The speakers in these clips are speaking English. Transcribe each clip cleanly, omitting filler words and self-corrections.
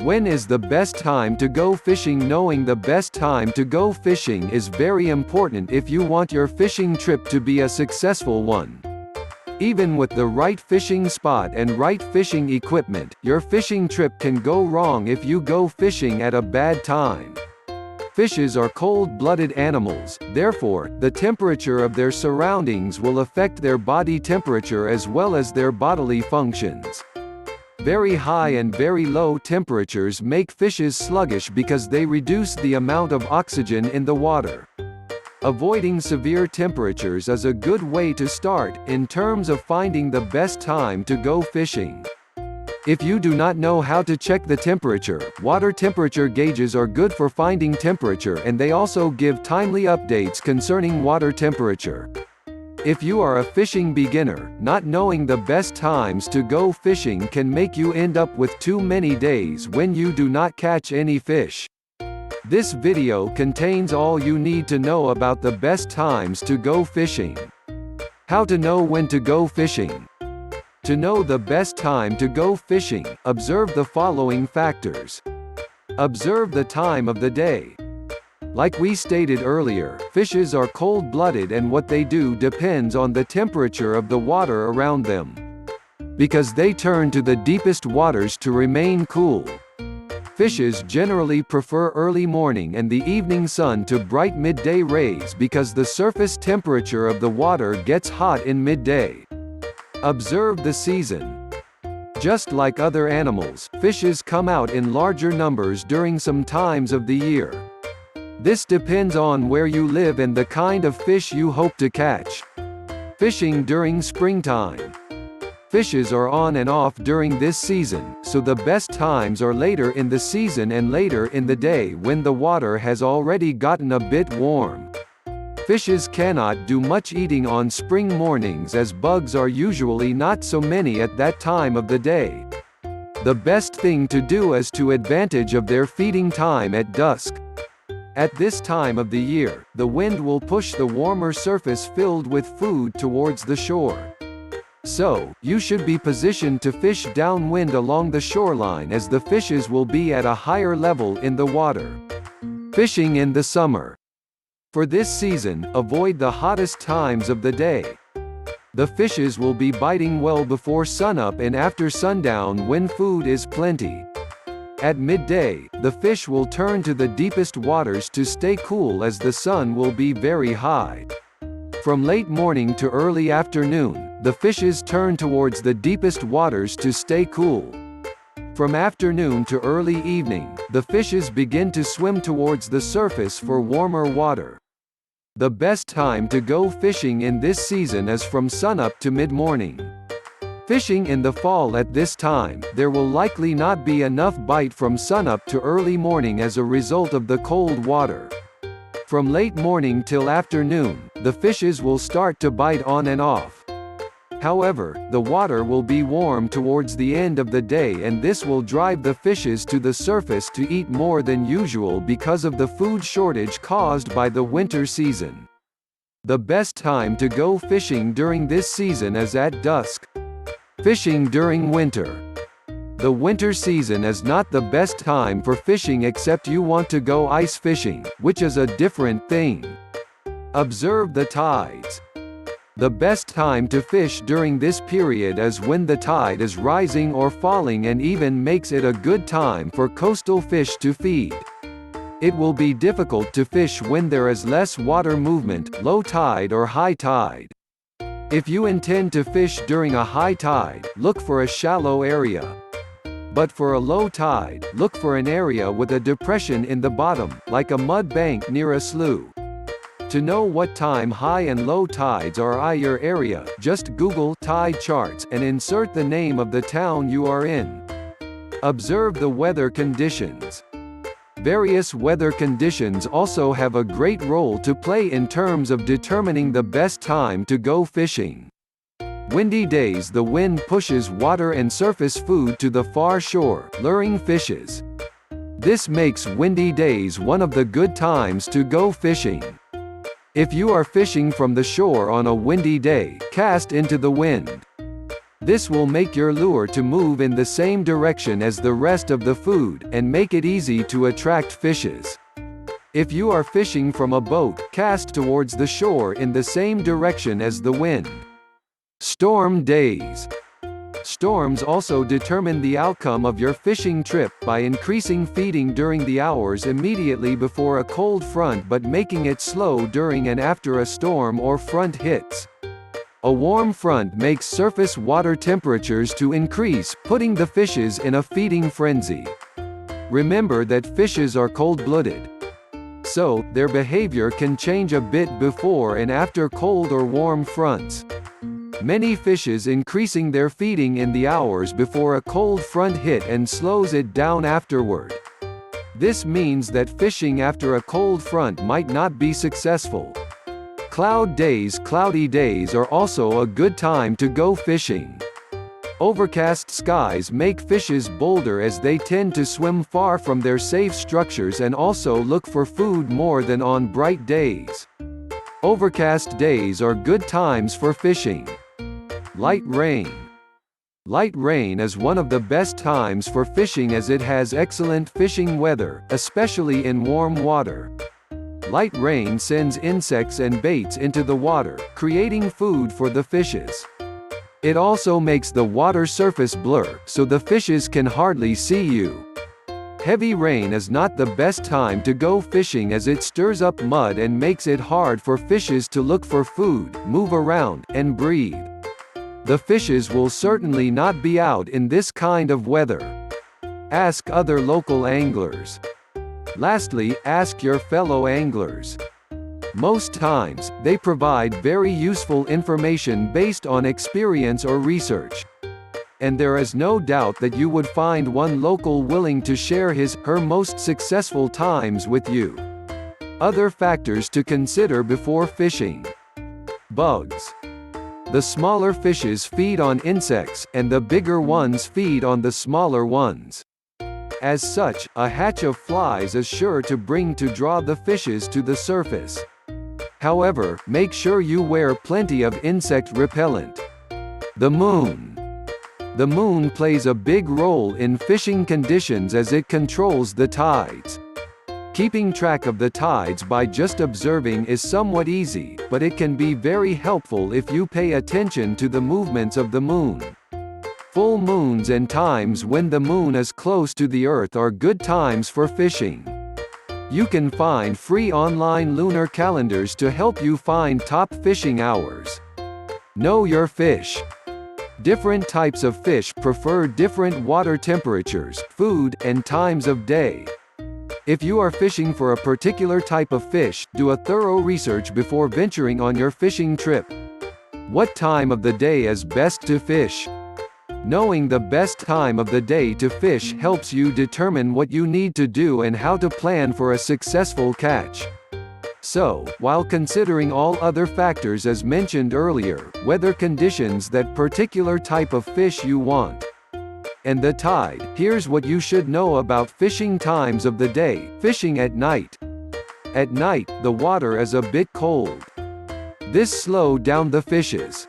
When is the best time to go fishing? Knowing the best time to go fishing is very important if you want your fishing trip to be a successful one. Even with the right fishing spot and right fishing equipment, your fishing trip can go wrong if you go fishing at a bad time. Fishes are cold-blooded animals, therefore, the temperature of their surroundings will affect their body temperature as well as their bodily functions. Very high and very low temperatures make fishes sluggish because they reduce the amount of oxygen in the water. Avoiding severe temperatures is a good way to start, in terms of finding the best time to go fishing. If you do not know how to check the temperature, water temperature gauges are good for finding temperature, and they also give timely updates concerning water temperature. If you are a fishing beginner, not knowing the best times to go fishing can make you end up with too many days when you do not catch any fish. This video contains all you need to know about the best times to go fishing. How to know when to go fishing. To know the best time to go fishing, observe the following factors. Observe the time of the day. Like we stated earlier, fishes are cold-blooded and what they do depends on the temperature of the water around them. Because they turn to the deepest waters to remain cool. Fishes generally prefer early morning and the evening sun to bright midday rays because the surface temperature of the water gets hot in midday. Observe the season. Just like other animals, fishes come out in larger numbers during some times of the year. This depends on where you live and the kind of fish you hope to catch. Fishing during springtime. Fishes are on and off during this season, so the best times are later in the season and later in the day when the water has already gotten a bit warm. Fishes cannot do much eating on spring mornings as bugs are usually not so many at that time of the day. The best thing to do is to advantage of their feeding time at dusk. At this time of the year, the wind will push the warmer surface filled with food towards the shore. So, you should be positioned to fish downwind along the shoreline as the fishes will be at a higher level in the water. Fishing in the summer. For this season, avoid the hottest times of the day. The fishes will be biting well before sunup and after sundown when food is plenty. At midday, the fish will turn to the deepest waters to stay cool as the sun will be very high. From late morning to early afternoon, the fishes turn towards the deepest waters to stay cool. From afternoon to early evening, the fishes begin to swim towards the surface for warmer water. The best time to go fishing in this season is from sunup to mid-morning. Fishing in the fall at this time, there will likely not be enough bite from sunup to early morning as a result of the cold water. From late morning till afternoon, the fishes will start to bite on and off. However, the water will be warm towards the end of the day and this will drive the fishes to the surface to eat more than usual because of the food shortage caused by the winter season. The best time to go fishing during this season is at dusk. Fishing during winter. The winter season is not the best time for fishing except you want to go ice fishing, which is a different thing. Observe the tides. The best time to fish during this period is when the tide is rising or falling and even makes it a good time for coastal fish to feed. It will be difficult to fish when there is less water movement, low tide or high tide. If you intend to fish during a high tide, look for a shallow area. But for a low tide, look for an area with a depression in the bottom, like a mud bank near a slough. To know what time high and low tides are in your area, just Google tide charts and insert the name of the town you are in. Observe the weather conditions. Various weather conditions also have a great role to play in terms of determining the best time to go fishing. Windy days, the wind pushes water and surface food to the far shore, luring fishes. This makes windy days one of the good times to go fishing. If you are fishing from the shore on a windy day, cast into the wind. This will make your lure to move in the same direction as the rest of the food, and make it easy to attract fishes. If you are fishing from a boat, cast towards the shore in the same direction as the wind. Storm days. Storms also determine the outcome of your fishing trip by increasing feeding during the hours immediately before a cold front but making it slow during and after a storm or front hits. A warm front makes surface water temperatures to increase, putting the fishes in a feeding frenzy. Remember that fishes are cold-blooded, so their behavior can change a bit before and after cold or warm fronts. Many fishes increasing their feeding in the hours before a cold front hit and slows it down afterward. This means that fishing after a cold front might not be successful. Cloudy days are also a good time to go fishing. Overcast skies make fishes bolder as they tend to swim far from their safe structures and also look for food more than on bright days. Overcast days are good times for fishing. Light rain. Light rain is one of the best times for fishing as it has excellent fishing weather, especially in warm water. Light rain sends insects and baits into the water, creating food for the fishes. It also makes the water surface blur, so the fishes can hardly see you. Heavy rain is not the best time to go fishing as it stirs up mud and makes it hard for fishes to look for food, move around, and breathe. The fishes will certainly not be out in this kind of weather. Ask other local anglers. Lastly, ask your fellow anglers. Most times, they provide very useful information based on experience or research. And there is no doubt that you would find one local willing to share her most successful times with you. Other factors to consider before fishing. Bugs. The smaller fishes feed on insects, and the bigger ones feed on the smaller ones. As such, a hatch of flies is sure to draw the fishes to the surface. However, make sure you wear plenty of insect repellent. The moon. The moon plays a big role in fishing conditions as it controls the tides. Keeping track of the tides by just observing is somewhat easy, but it can be very helpful if you pay attention to the movements of the moon. Full moons and times when the moon is close to the Earth are good times for fishing. You can find free online lunar calendars to help you find top fishing hours. Know your fish. Different types of fish prefer different water temperatures, food, and times of day. If you are fishing for a particular type of fish, do a thorough research before venturing on your fishing trip. What time of the day is best to fish? Knowing the best time of the day to fish helps you determine what you need to do and how to plan for a successful catch. So, while considering all other factors as mentioned earlier, weather conditions, that particular type of fish you want, and the tide, here's what you should know about fishing times of the day. Fishing at night. At night, the water is a bit cold. This slows down the fishes.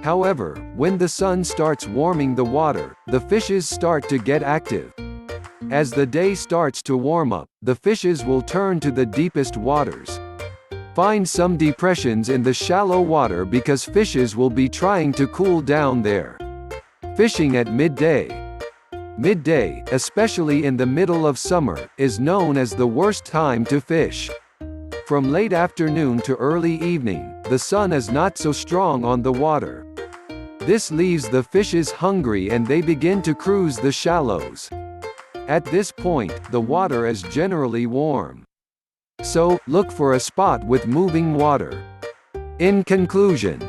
However, when the sun starts warming the water, the fishes start to get active. As the day starts to warm up, the fishes will turn to the deepest waters. Find some depressions in the shallow water because fishes will be trying to cool down there. Fishing at midday. Midday, especially in the middle of summer, is known as the worst time to fish. From late afternoon to early evening, the sun is not so strong on the water. This leaves the fishes hungry and they begin to cruise the shallows. At this point, the water is generally warm. So, look for a spot with moving water. In conclusion,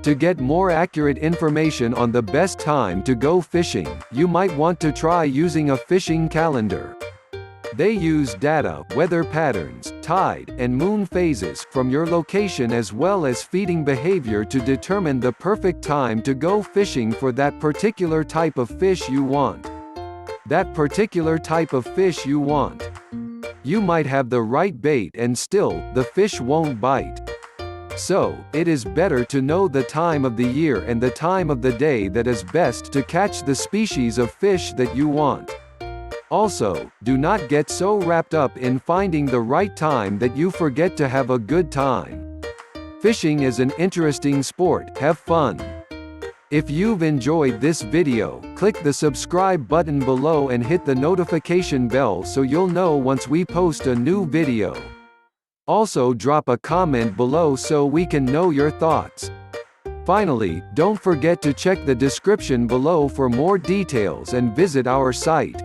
to get more accurate information on the best time to go fishing, you might want to try using a fishing calendar. They use data, weather patterns, tide, and moon phases from your location as well as feeding behavior to determine the perfect time to go fishing for that particular type of fish you want. That particular type of fish you want. You might have the right bait and still, the fish won't bite. So, it is better to know the time of the year and the time of the day that is best to catch the species of fish that you want. Also, do not get so wrapped up in finding the right time that you forget to have a good time. Fishing is an interesting sport, have fun. If you've enjoyed this video, click the subscribe button below and hit the notification bell so you'll know once we post a new video. Also drop a comment below so we can know your thoughts. Finally, don't forget to check the description below for more details and visit our site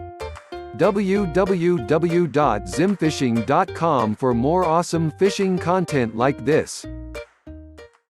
www.zimfishing.com for more awesome fishing content like this.